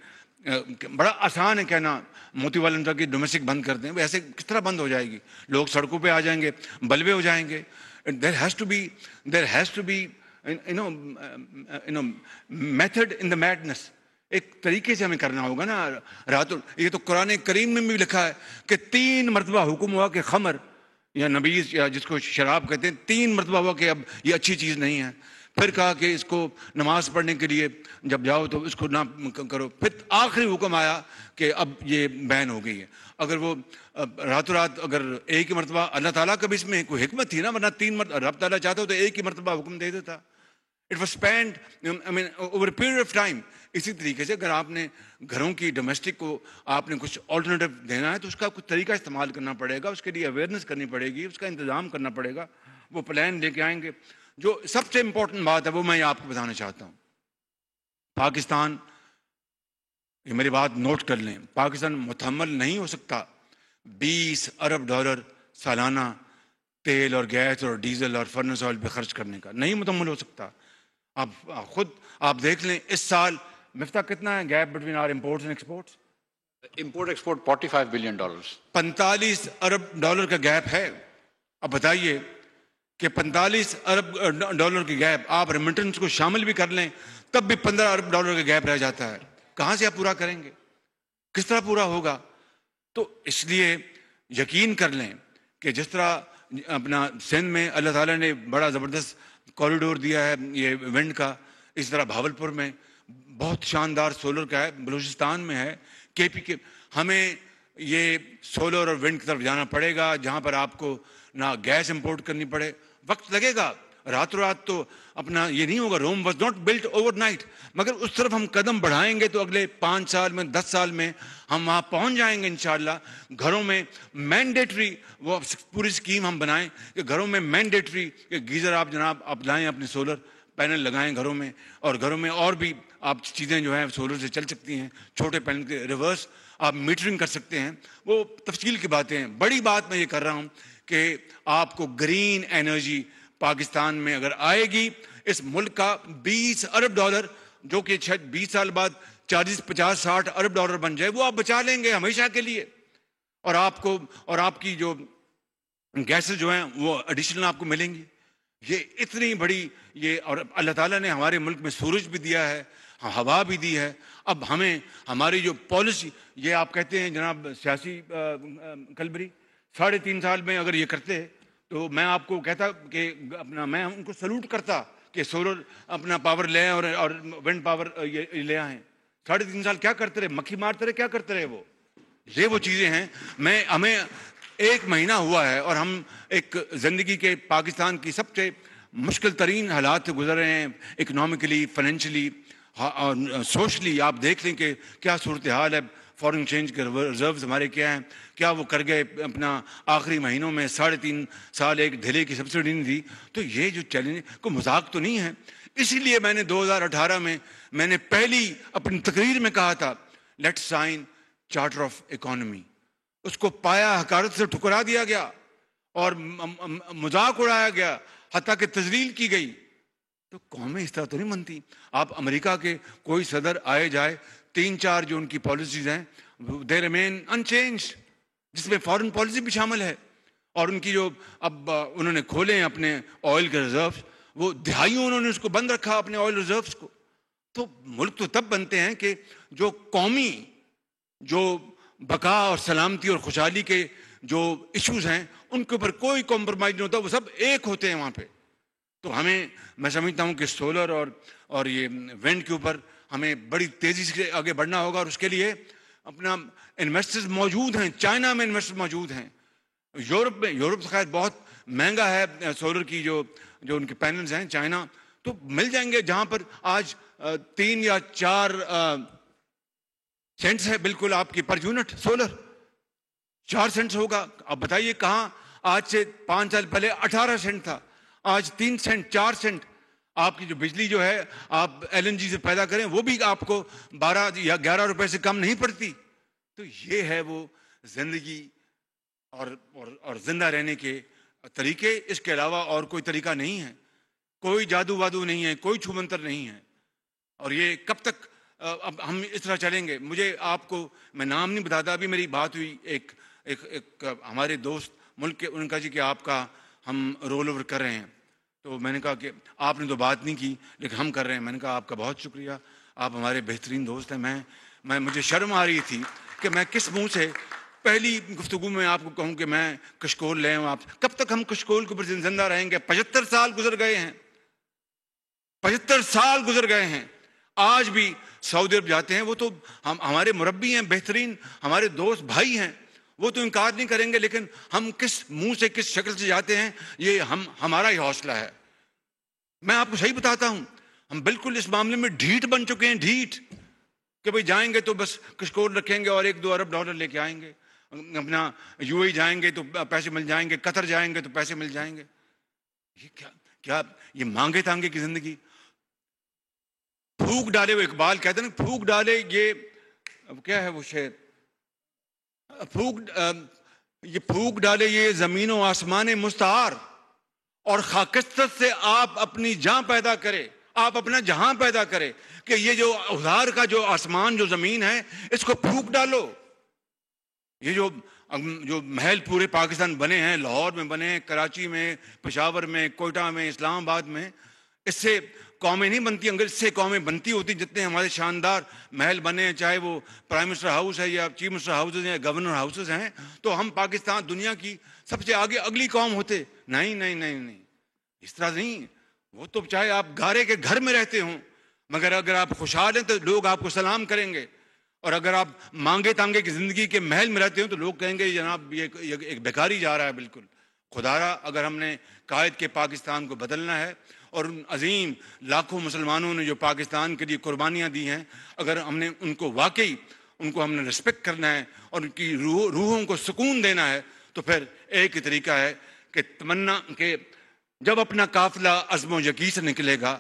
بڑا آسان ہے کہنا موتی والا کی ڈومیسٹک بند کر دیں، ایسے کس طرح بند ہو جائے گی؟ لوگ سڑکوں پہ آ جائیں گے، بلوے ہو جائیں گے. There has to be method in the madness. ایک طریقے سے ہمیں کرنا ہوگا نا. یہ تو قرآن کریم میں بھی لکھا ہے کہ 3 مرتبہ حکم ہوا کہ خمر یا نبیذ یا جس کو شراب کہتے ہیں، 3 مرتبہ ہوا کہ اب یہ اچھی چیز نہیں ہے. پھر کہا کہ اس کو نماز پڑھنے کے لیے جب جاؤ تو اس کو نہ کرو. پھر آخری حکم آیا کہ اب یہ بین ہو گئی ہے. اگر وہ راتوں رات اگر ایک ہی مرتبہ، اللہ تعالیٰ کا بھی اس میں کوئی حکمت تھی نا، ورنہ 3 مرتبہ رب تعالیٰ چاہتا ہو تو ایک ہی مرتبہ حکم دے دیتا. It was spent over a period of time. اسی طریقے سے اگر آپ نے گھروں کی ڈومیسٹک کو آپ نے کچھ آلٹرنیٹو دینا ہے تو اس کا کچھ طریقہ استعمال کرنا پڑے گا، اس کے لیے اویئرنیس کرنی پڑے گی، اس کا انتظام کرنا پڑے گا. وہ پلان لے کے آئیں گے. جو سب سے امپورٹنٹ بات ہے وہ میں آپ کو بتانا چاہتا ہوں. پاکستان، یہ میری بات نوٹ کر لیں، پاکستان متحمل نہیں ہو سکتا $20 ارب سالانہ تیل اور گیس اور ڈیزل اور فرنس آئل پہ خرچ کرنے کا. نہیں متحمل ہو سکتا. آپ دیکھ لیں اس سال مفتاح کتنا ہے gap between our imports and exports? Import export $45 billion, $45 ارب کا گیپ ہے. اب بتائیے کہ $45 ارب کی گیپ، آپ ریمیٹنس کو شامل بھی کر لیں تب بھی $15 ارب کا گیپ رہ جاتا ہے. کہاں سے آپ پورا کریں گے؟ کس طرح پورا ہوگا؟ تو اس لیے یقین کر لیں کہ جس طرح اپنا سندھ میں اللہ تعالیٰ نے بڑا زبردست کوریڈور دیا ہے یہ ونڈ کا، اس طرح بھاولپور میں بہت شاندار سولر کا ہے، بلوچستان میں ہے KP کے. ہمیں یہ سولر اور ونڈ کی طرف جانا پڑے گا جہاں پر آپ کو نہ گیس امپورٹ کرنی پڑے. وقت لگے گا، راتوں رات تو اپنا یہ نہیں ہوگا. Rome was not built overnight, مگر اس طرف ہم قدم بڑھائیں گے تو اگلے 5 سال میں 10 سال میں ہم وہاں پہنچ جائیں گے انشاءاللہ. گھروں میں مینڈیٹری وہ پوری اسکیم ہم بنائیں کہ گھروں میں مینڈیٹری کہ گیزر آپ جناب آپ لائیں، اپنے سولر پینل لگائیں گھروں میں، اور گھروں میں اور بھی آپ چیزیں جو ہیں سولر سے چل سکتی ہیں. چھوٹے پینل کے ریورس آپ میٹرنگ کر سکتے ہیں. وہ تفصیل کی باتیں ہیں. بڑی بات میں یہ کر رہا ہوں کہ آپ کو گرین انرجی پاکستان میں اگر آئے گی، اس ملک کا $20 ارب جو کہ 20 سال بعد 40 50 60 ارب ڈالر بن جائے، وہ آپ بچا لیں گے ہمیشہ کے لیے. اور آپ کو اور آپ کی جو گیسز جو ہیں وہ ایڈیشنل آپ کو ملیں گی. یہ اتنی بڑی یہ، اور اللہ تعالیٰ نے ہمارے ملک میں سورج بھی دیا ہے، ہوا بھی دی ہے. اب ہمیں ہماری جو پالیسی، یہ آپ کہتے ہیں جناب سیاسی کلبری 3.5 سال میں اگر یہ کرتے تو میں آپ کو کہتا کہ اپنا میں ان کو سلوٹ کرتا کہ سولر اپنا پاور لے آئیں اور ونڈ پاور یہ لے آئیں. 3.5 سال کیا کرتے رہے؟ مکھی مارتے رہے. کیا کرتے رہے وہ؟ یہ وہ چیزیں ہیں. ہمیں 1 مہینہ ہوا ہے اور ہم ایک زندگی کے پاکستان کی سب سے مشکل ترین حالات سے گزر رہے ہیں، اکنامکلی، فائنینشلی اور سوشلی. آپ دیکھ لیں کہ کیا صورتحال ہے. فارن ایکسچینج کے ریزروز ہمارے کیا ہیں، کیا وہ کر گئے اپنا آخری مہینوں میں 3.5 سال ایک دھلے کی سبسڈی نہیں دی. تو یہ جو چیلنج کوئی مذاق تو نہیں ہے. اسی لیے میں نے 2018 میں نے پہلی اپنی تقریر میں کہا تھا let sign charter of economy. اس کو پایا حقارت سے ٹھکرا دیا گیا اور مذاق اڑایا گیا، حتیٰ کہ تذلیل کی گئی. تو قومیں اس طرح تو نہیں بنتی. آپ امریکہ کے کوئی صدر آئے جائے، 3-4 جو ان کی پالیسیز ہیں دے ریمین انچینجڈ، جس میں فارن پالیسی بھی شامل ہے. اور ان کی جو اب انہوں نے کھولے ہیں اپنے آئل کے ریزروز، وہ دہائیوں انہوں نے اس کو بند رکھا اپنے آئل ریزروز کو. تو ملک تو تب بنتے ہیں کہ جو قومی جو بقا اور سلامتی اور خوشحالی کے جو ایشوز ہیں ان کے اوپر کوئی کمپرومائز نہیں ہوتا، وہ سب ایک ہوتے ہیں وہاں پہ. تو میں سمجھتا ہوں کہ سولر اور یہ ونڈ کے اوپر ہمیں بڑی تیزی سے آگے بڑھنا ہوگا. اور اس کے لیے اپنا انویسٹرز موجود ہیں. چائنا میں انویسٹر موجود ہیں. یورپ خیر بہت مہنگا ہے سولر کی جو ان کے پینلز ہیں. چائنا تو مل جائیں گے جہاں پر آج 3 یا 4 سینٹس ہے بالکل آپ کی پر یونٹ. سولر 4 سینٹس ہوگا. اب بتائیے کہاں آج سے 5 سال پہلے 18 سینٹ تھا، آج 3 سینٹ 4 سینٹ. آپ کی جو بجلی جو ہے آپ LNG سے پیدا کریں وہ بھی آپ کو 12 یا 11 روپے سے کم نہیں پڑتی. تو یہ ہے وہ زندگی اور زندہ رہنے کے طریقے. اس کے علاوہ اور کوئی طریقہ نہیں ہے، کوئی جادو وادو نہیں ہے، کوئی چھومنتر نہیں ہے. اور یہ کب تک اب ہم اس طرح چلیں گے؟ مجھے آپ کو میں نام نہیں بتاتا. ابھی میری بات ہوئی ایک ہمارے دوست ملک کے، ان کا جی کہ آپ کا ہم رول اوور کر رہے ہیں. تو میں نے کہا کہ آپ نے تو بات نہیں کی لیکن ہم کر رہے ہیں. میں نے کہا آپ کا بہت شکریہ، آپ ہمارے بہترین دوست ہیں. مجھے شرم آ رہی تھی کہ میں کس منہ سے پہلی گفتگو میں آپ کو کہوں کہ میں کشکول لے آؤں. آپ کب تک ہم کشکول کے اوپر زندہ رہیں گے؟ 75 سال گزر گئے ہیں، 75 سال گزر گئے ہیں. آج بھی سعودی عرب جاتے ہیں، وہ تو ہمارے مربی ہیں، بہترین ہمارے دوست بھائی ہیں، وہ تو انکار نہیں کریں گے. لیکن ہم کس منہ سے کس شکل سے جاتے ہیں، یہ ہمارا ہی حوصلہ ہے. میں آپ کو صحیح بتاتا ہوں، ہم بالکل اس معاملے میں ڈھیٹ بن چکے ہیں. ڈھیٹ کہ بھئی جائیں گے تو بس کشکول رکھیں گے اور $1-2 ارب لے کے آئیں گے. اپنا UAE جائیں گے تو پیسے مل جائیں گے، قطر جائیں گے تو پیسے مل جائیں گے. یہ کیا یہ مانگے تانگے کی زندگی؟ پھونک ڈالے، وہ اقبال کہتے ہیں نا، پھونک ڈالے یہ کیا ہے وہ شعر، یہ پھونک ڈالے یہ زمین و آسمان مستعار، اور خاکستر سے آپ اپنی جہاں پیدا کرے، آپ اپنا جہاں پیدا کرے کہ یہ جو ادھار کا جو آسمان جو زمین ہے اس کو پھونک ڈالو. یہ جو محل پورے پاکستان بنے ہیں، لاہور میں بنے ہیں، کراچی میں، پشاور میں، کوئٹہ میں، اسلام آباد میں، اس سے قومیں نہیں بنتی. اگر اس سے قومیں بنتی ہوتی جتنے ہمارے شاندار محل بنے ہیں، چاہے وہ پرائم منسٹر ہاؤس ہے یا چیف منسٹر ہاؤسز ہیں یا گورنر ہاؤسز ہیں، تو ہم پاکستان دنیا کی سب سے آگے اگلی قوم ہوتے. نہیں نہیں نہیں نہیں، اس طرح نہیں. وہ تو چاہے آپ گارے کے گھر میں رہتے ہوں، مگر اگر آپ خوشحال ہیں تو لوگ آپ کو سلام کریں گے، اور اگر آپ مانگے تانگے کی زندگی کے محل میں رہتے ہو تو لوگ کہیں گے جناب یہ ایک بیکاری جا رہا ہے. بالکل خدارا اگر ہم نے قائد کے پاکستان کو بدلنا ہے اور ان عظیم لاکھوں مسلمانوں نے جو پاکستان کے لیے قربانیاں دی ہیں، اگر ہم نے ان کو واقعی ہم نے رسپیکٹ کرنا ہے اور ان کی روحوں کو سکون دینا ہے، تو پھر ایک ہی طریقہ ہے کہ تمنا کہ جب اپنا قافلہ عزم و یقین سے نکلے گا،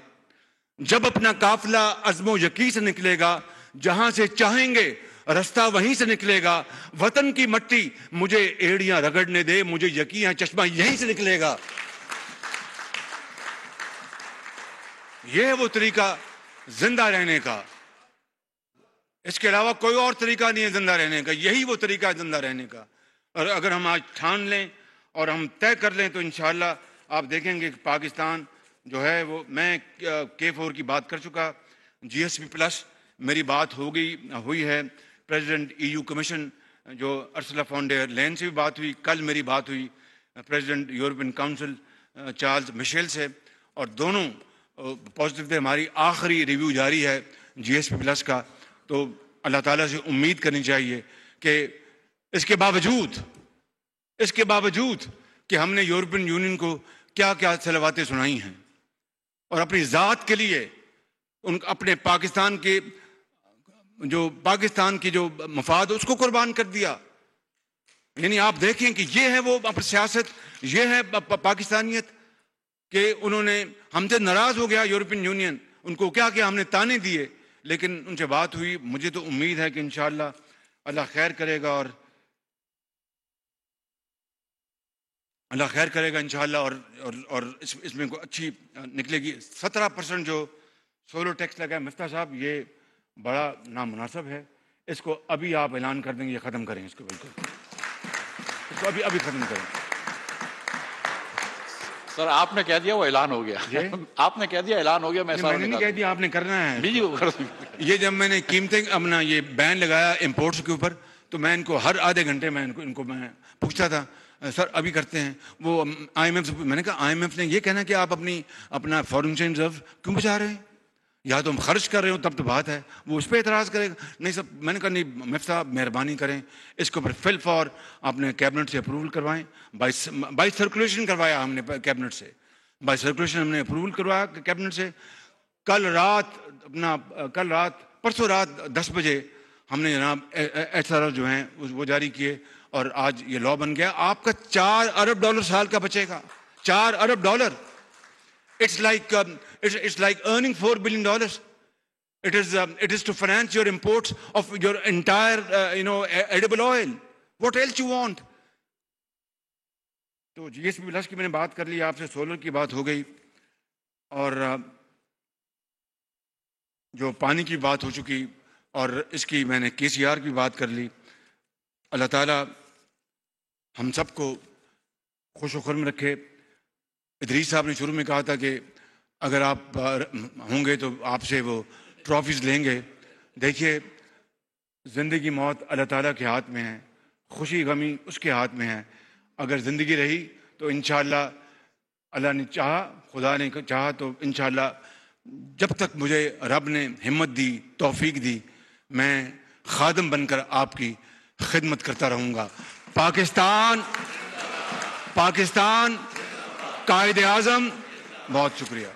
جب اپنا قافلہ عزم و یقین سے نکلے گا، جہاں سے چاہیں گے رستہ وہیں سے نکلے گا. وطن کی مٹی مجھے ایڑیاں رگڑنے دے، مجھے یقین چشمہ یہیں سے نکلے گا. یہ ہے وہ طریقہ زندہ رہنے کا، اس کے علاوہ کوئی اور طریقہ نہیں ہے زندہ رہنے کا. یہی وہ طریقہ ہے زندہ رہنے کا. اور اگر ہم آج ٹھان لیں اور ہم طے کر لیں تو انشاءاللہ آپ دیکھیں گے کہ پاکستان جو ہے وہ، میں K4 کی بات کر چکا، GSP+ میری بات ہوئی ہے، پریزیڈنٹ EU کمیشن جو ارسلا فون ڈر لین سے بھی بات ہوئی، کل میری بات ہوئی president European Council Charles Michel سے، اور دونوں پازیٹیو تھے. ہماری آخری ریویو جاری ہے GSP+ کا. تو اللہ تعالیٰ سے امید کرنی چاہیے کہ اس کے باوجود کہ ہم نے یورپین یونین کو کیا کیا صلواتیں سنائی ہیں اور اپنی ذات کے لیے اپنے پاکستان کی جو مفاد اس کو قربان کر دیا. یعنی آپ دیکھیں کہ یہ ہے وہ سیاست، یہ ہے پاکستانیت کہ انہوں نے ہم سے ناراض ہو گیا یورپین یونین، ان کو کیا کیا ہم نے تانے دیے، لیکن ان سے بات ہوئی. مجھے تو امید ہے کہ انشاءاللہ اللہ خیر کرے گا، اور اللہ خیر کرے گا انشاءاللہ، اور اس میں کوئی اچھی نکلے گی. 17% جو سولو ٹیکس لگا ہے مفتاح صاحب، یہ بڑا نامناسب ہے. اس کو ابھی آپ اعلان کر دیں گے، یہ ختم کریں اس کو، بالکل اس کو ابھی ختم کریں. سر آپ نے کہہ دیا وہ اعلان ہو گیا. آپ نے کہہ دیا اعلان ہو گیا. میں نے نہیں کہہ دیا، آپ نے کرنا ہے. یہ جب میں نے قیمتیں اپنا یہ بین لگایا امپورٹس کے اوپر، تو میں ان کو ہر آدھے گھنٹے میں ان کو میں پوچھتا تھا سر ابھی کرتے ہیں. وہ IMF سے میں نے کہا IMF نے یہ کہنا کہ آپ اپنا فارن ایکسچینج ریزرو کیوں بچا رہے ہیں، یا تو ہم خرچ کر رہے ہو تب تو بات ہے. وہ اس پہ اعتراض کرے گا. نہیں سب، میں نے کہا نہیں مفتی صاحب مہربانی کریں، اس کو پھر فل فور آپ نے کیبنٹ سے اپروول کروائیں. بائی سرکولیشن کروایا ہم نے کیبنٹ سے، بائی سرکولیشن ہم نے اپروول کروایا کیبنٹ سے. پرسوں رات 10 بجے ہم نے جناب SRO جو ہیں وہ جاری کیے، اور آج یہ لا بن گیا. آپ کا $4 ارب سال کا بچے گا. $4 ارب. It's like earning $4 billion. It is to finance your imports of your entire edible oil. What else you want? تو GSP+ کی میں نے بات کر لی، آپ سے سولر کی بات ہو گئی، اور جو پانی کی بات ہو چکی، اور اس کی میں نے KCR کی بات کر لی. اللہ تعالیٰ ہم سب کو خوش و خرم رکھے. ادریس صاحب نے شروع میں کہا تھا کہ اگر آپ ہوں گے تو آپ سے وہ ٹرافیز لیں گے. دیکھیے زندگی موت اللہ تعالیٰ کے ہاتھ میں ہے، خوشی غمی اس کے ہاتھ میں ہے. اگر زندگی رہی تو انشاءاللہ اللہ نے چاہا، خدا نے چاہا تو انشاءاللہ جب تک مجھے رب نے ہمت دی، توفیق دی، میں خادم بن کر آپ کی خدمت کرتا رہوں گا. پاکستان قائد اعظم. بہت شکریہ.